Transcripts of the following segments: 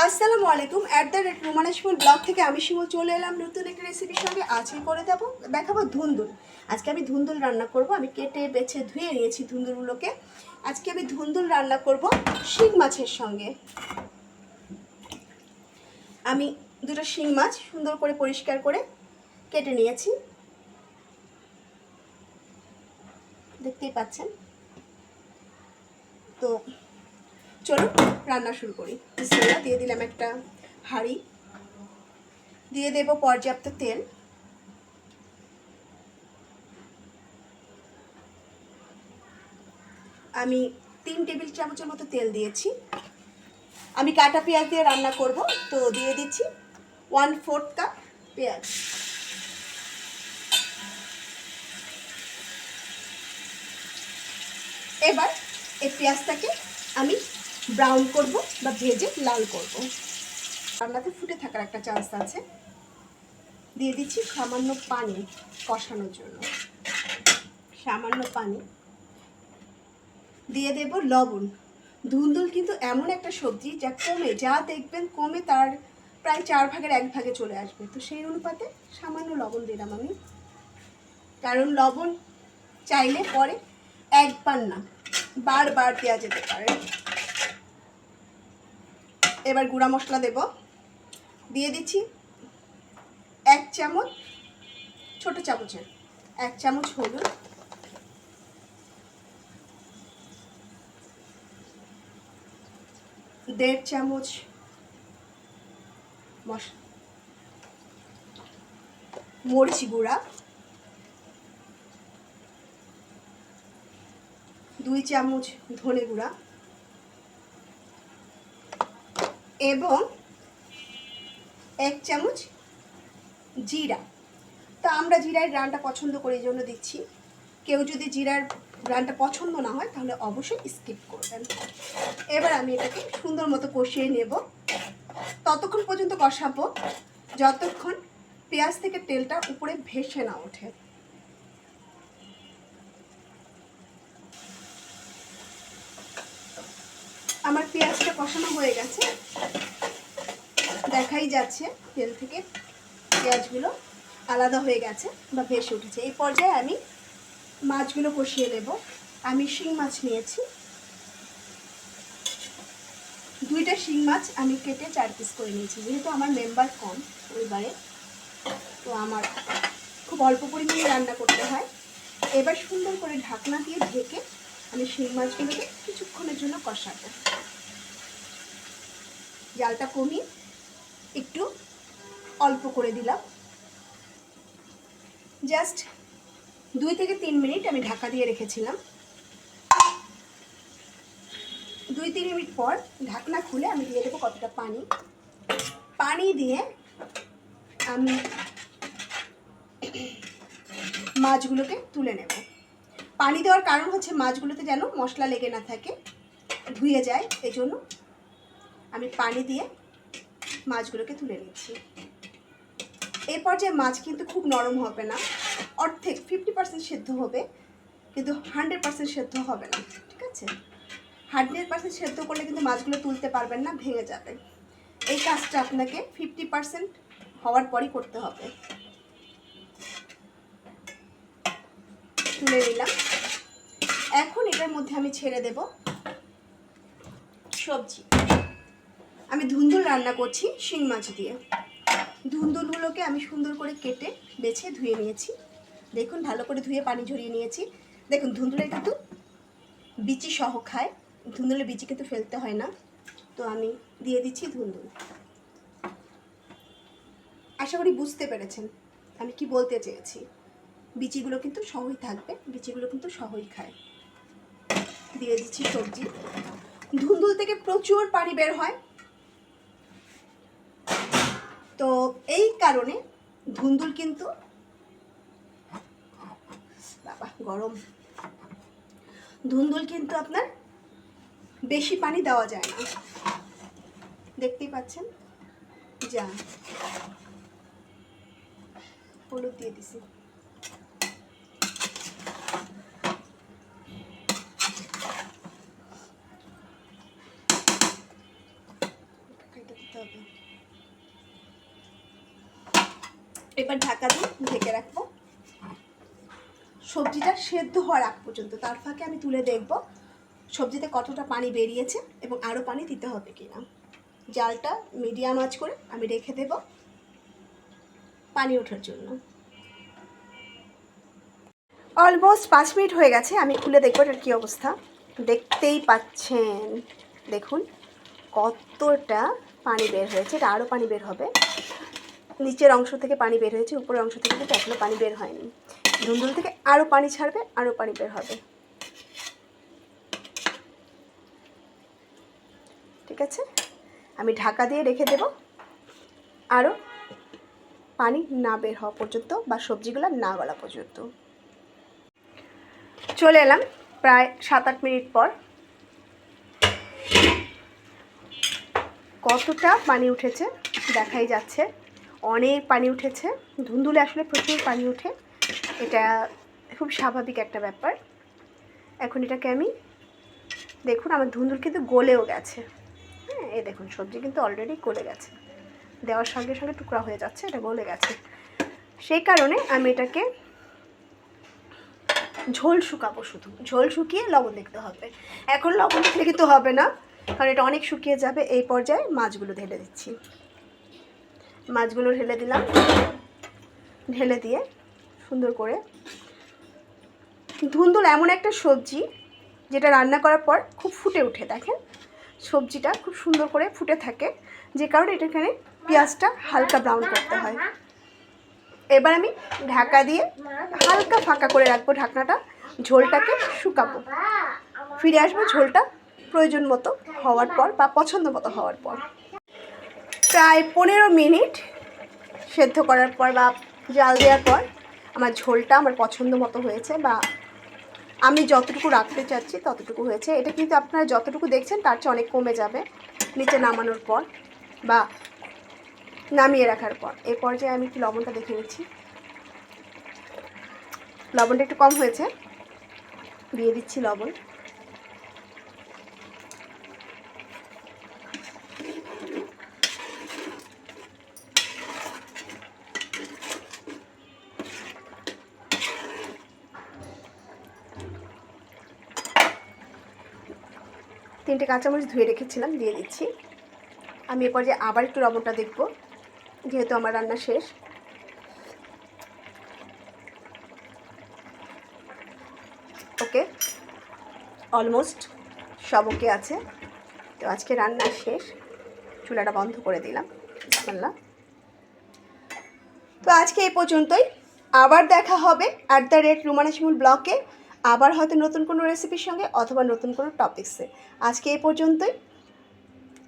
আসসালামু আলাইকুম @রোমানাশমুল ব্লগ থেকে আমি শিমুল চলে এলাম নতুন একটা রেসিপির সঙ্গে। আজকে করে দেখাবো ধুন্দুল। আজকে আমি ধুন্দুল রান্না করব। আমি কেটে বেছে ধুয়ে নিয়েছি ধুন্দুলগুলোকে। আজকে আমি ধুন্দুল রান্না করব শিং মাছের সঙ্গে। আমি দুটো শিং মাছ সুন্দর করে পরিষ্কার করে কেটে নিয়েছি, দেখতেই পাচ্ছেন। তো চলুন রান্না শুরু করি। বিসমিল্লাহ দিয়ে দিলাম একটা হাঁড়ি, দিয়ে দেব পর্যাপ্ত তেল। আমি 3 টেবিল চামচের মতো তেল দিয়েছি। আমি কাটা পেঁয়াজ দিয়ে রান্না করব, তো দিয়ে দিচ্ছি 1/4 কাপ পেঁয়াজ। এবার এই পেঁয়াজটাকে আমি ব্রাউন করব বা ভেজে লাল করব। রান্নাতে ফুটে থাকার একটা চান্স আছে। দিয়ে দিচ্ছি সামান্য পানি কষানোর জন্য, সামান্য পানি দিয়ে দেব লবণ। ধুন্দুল কিন্তু এমন একটা সবজি যা দেখবেন কমে তার প্রায় 4 ভাগের 1 ভাগে চলে আসবে। তো সেই অনুপাতে সামান্য লবণ দিলাম আমি, কারণ লবণ চাইলে পরে একবার না বারবার দেওয়া যেতে পারে। এবার গুঁড়া মশলা দেব। দিয়ে দিচ্ছি 1 চামচ, ছোট চামচের 1 চামচ হলুদ, 1.5 চামচ মরিচ গুঁড়া, 2 চামচ ধনে গুঁড়া এবং 1 চামচ জিরা। তা আমরা জিরার গ্রানটা পছন্দ করি, এই জন্য দিচ্ছি। কেউ যদি জিরার গ্রানটা পছন্দ না হয় তাহলে অবশ্যই স্কিপ করবেন। এবার আমি এটাকে সুন্দর মতো কষিয়ে নেব। ততক্ষণ পর্যন্ত কষাবো যতক্ষণ পেঁয়াজ থেকে তেলটা উপরে ভেসে না ওঠে। আমার পেঁয়াজটা কষানো হয়ে গেছে, দেখাই যাচ্ছে তেল থেকে পেঁয়াজগুলো আলাদা হয়ে গেছে বা ভেসে উঠেছে। এই পর্যায়ে আমি মাছগুলো কষিয়ে নেব। আমি শিং মাছ নিয়েছি, 2টা শিং মাছ আমি কেটে 4 পিস করে নিয়েছি। যেহেতু আমার মেম্বার কম পরিবারে, তো আমার খুব অল্প পরিমাণে রান্না করতে হয়। এবার সুন্দর করে ঢাকনা দিয়ে ঢেকে আমি শিং মাছগুলোকে কিছুক্ষণের জন্য কষাবো। জালটা কমিয়ে একটু অল্প করে দিলাম। জাস্ট 2 থেকে 3 মিনিট আমি ঢাকা দিয়ে রেখেছিলাম। 2-3 মিনিট পর ঢাকনা খুলে আমি দিয়ে দেবো কতটা পানি। পানি দিয়ে আমি মাছগুলোকে তুলে নেব। পানি দেওয়ার কারণ হচ্ছে মাছগুলোতে যেন মশলা লেগে না থাকে, ধুয়ে যায়, এই জন্য আমি পানি দিয়ে মাছগুলোকে তুলে নিচ্ছি। এই পর্যায়ে মাছ কিন্তু খুব নরম হবে না, অর্ধেক 50% সেদ্ধ হবে, কিন্তু 100% সেদ্ধ হবে না। ঠিক আছে, 100% সেদ্ধ করলে কিন্তু মাছগুলো তুলতে পারবেন না, ভেঙে যাবে। এই কাজটা আপনাকে 50% হওয়ার পরই করতে হবে। তুলে নিলাম। এখন এটার মধ্যে আমি ছেড়ে দেব সবজি। আমি ধুন্দুল রান্না করছি শিং মাছ দিয়ে। ধুন্দুলগুলোকে আমি সুন্দর করে কেটে বেছে ধুয়ে নিয়েছি। দেখুন, ভালো করে ধুয়ে পানি ঝরিয়ে নিয়েছি। দেখুন, ধুন্দুলে কিন্তু বিচি সহ খায়, ধুন্দুলের বিচি কিন্তু ফেলতে হয় না। তো আমি দিয়ে দিচ্ছি ধুন্দুল। আশা করি বুঝতে পেরেছেন আমি কি বলতে চেয়েছি। বিচিগুলো কিন্তু সহই থাকবে, বিচিগুলো কিন্তু সহই খায়। দিয়ে দিচ্ছি সবজি। ধুন্দুল থেকে প্রচুর পানি বের হয়, তো এই কারণে ধুন্দুল কিন্তু গরম, ধুন্দুল কিন্তু আপনার বেশি পানি দেওয়া যায় না। দেখতেই পাচ্ছেন, যা হলুদ দিয়ে দিছি। করতে হবে। এবার ঢাকা দিয়ে ঢেকে রাখবো সবজিটা সেদ্ধ হওয়ার আগ পর্যন্ত। তার ফাঁকে আমি তুলে দেখব সবজিতে কতটা পানি বেরিয়েছে এবং আরও পানি দিতে হবে কিনা। জালটা মিডিয়াম আঁচ করে আমি রেখে দেব পানি ওঠার জন্য। অলমোস্ট 5 মিনিট হয়ে গেছে, আমি খুলে দেখবো এটার কী অবস্থা। দেখতেই পাচ্ছেন, দেখুন কতটা পানি বের হয়েছে। এটা আরও পানি বের হবে। নিচের অংশ থেকে পানি বের হয়েছে, উপরের অংশ থেকে কিন্তু এখনও পানি বের হয়নি। ধুন্দুল থেকে আরও পানি ছাড়বে, আরও পানি বের হবে। ঠিক আছে, আমি ঢাকা দিয়ে রেখে দেব আরও পানি না বের হওয়া পর্যন্ত বা সবজিগুলো না গলা পর্যন্ত। চলে এলাম প্রায় 7-8 মিনিট পর। কতটা পানি উঠেছে দেখাই যাচ্ছে, অনেক পানি উঠেছে। ধুন্দুলে আসলে প্রচুর পানি ওঠে, এটা খুব স্বাভাবিক একটা ব্যাপার। এখন এটাকে আমি, দেখুন আমার ধুন্দুল কিন্তু গলেও গেছে। হ্যাঁ, এই দেখুন সবজি কিন্তু অলরেডি গলে গেছে, দেওয়ার সঙ্গে সঙ্গে টুকরা হয়ে যাচ্ছে, এটা গলে গেছে। সেই কারণে আমি এটাকে ঝোল শুকাবো, শুধু ঝোল শুকিয়ে লবণ দেখতে হবে। এখন লবণ দেখলে কিন্তু হবে না, কারণ এটা অনেক শুকিয়ে যাবে। এই পর্যায়ে মাছগুলো ঢেলে দিচ্ছি। মাছগুলো ঢেলে দিলাম, ঢেলে দিয়ে সুন্দর করে। ধুন্দুল এমন একটা সবজি যেটা রান্না করার পর খুব ফুটে ওঠে। দেখেন সবজিটা খুব সুন্দর করে ফুটে থাকে, যে কারণে এখানে পেঁয়াজটা হালকা ব্রাউন করতে হয়। এবার আমি ঢাকা দিয়ে হালকা ফাঁকা করে রাখবো ঢাকনাটা, ঝোলটাকে শুকাবো। ফিরে আসবো ঝোলটা প্রয়োজন মতো হওয়ার পর বা পছন্দ মতো হওয়ার পর। প্রায় 15 মিনিট সেদ্ধ করার পর বা জাল দেওয়ার পর আমার ঝোলটা আমার পছন্দ মতো হয়েছে, বা আমি যতটুকু রাখতে চাচ্ছি ততটুকু হয়েছে। এটা কিন্তু আপনারা যতটুকু দেখছেন তার চেয়ে অনেক কমে যাবে নিচে নামানোর পর বা নামিয়ে রাখার পর। এই পর্যায়ে আমি একটু লবণটা দেখে নিচ্ছি। লবণটা একটু কম হয়েছে, দিয়ে দিচ্ছি লবণ। তিনটে কাঁচামরিচ ধুয়ে রেখেছিলাম, দিয়ে দিচ্ছি। আমি এ পর্যায়ে আবার একটু লবণটা দেখব, যেহেতু আমার রান্না শেষ। ওকে, অলমোস্ট সব ওকে আছে। তো আজকে রান্না শেষ, চুলাটা বন্ধ করে দিলাম। বিসমিল্লাহ। তো আজকে এই পর্যন্তই, আবার দেখা হবে @রুমানা শিমুল ব্লগে, আবার হয়তো নতুন কোনো রেসিপির সঙ্গে অথবা নতুন কোনো টপিক্সে। আজকে এই পর্যন্তই,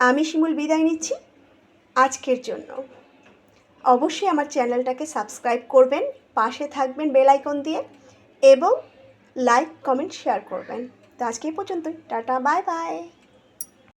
আমি শিমুল বিদায় নিচ্ছি আজকের জন্য। অবশ্যই আমার চ্যানেলটাকে সাবস্ক্রাইব করবেন, পাশে থাকবেন বেল আইকন দিয়ে, এবং লাইক কমেন্ট শেয়ার করবেন। তো আজকে এই পর্যন্তই, টাটা, বাই বাই।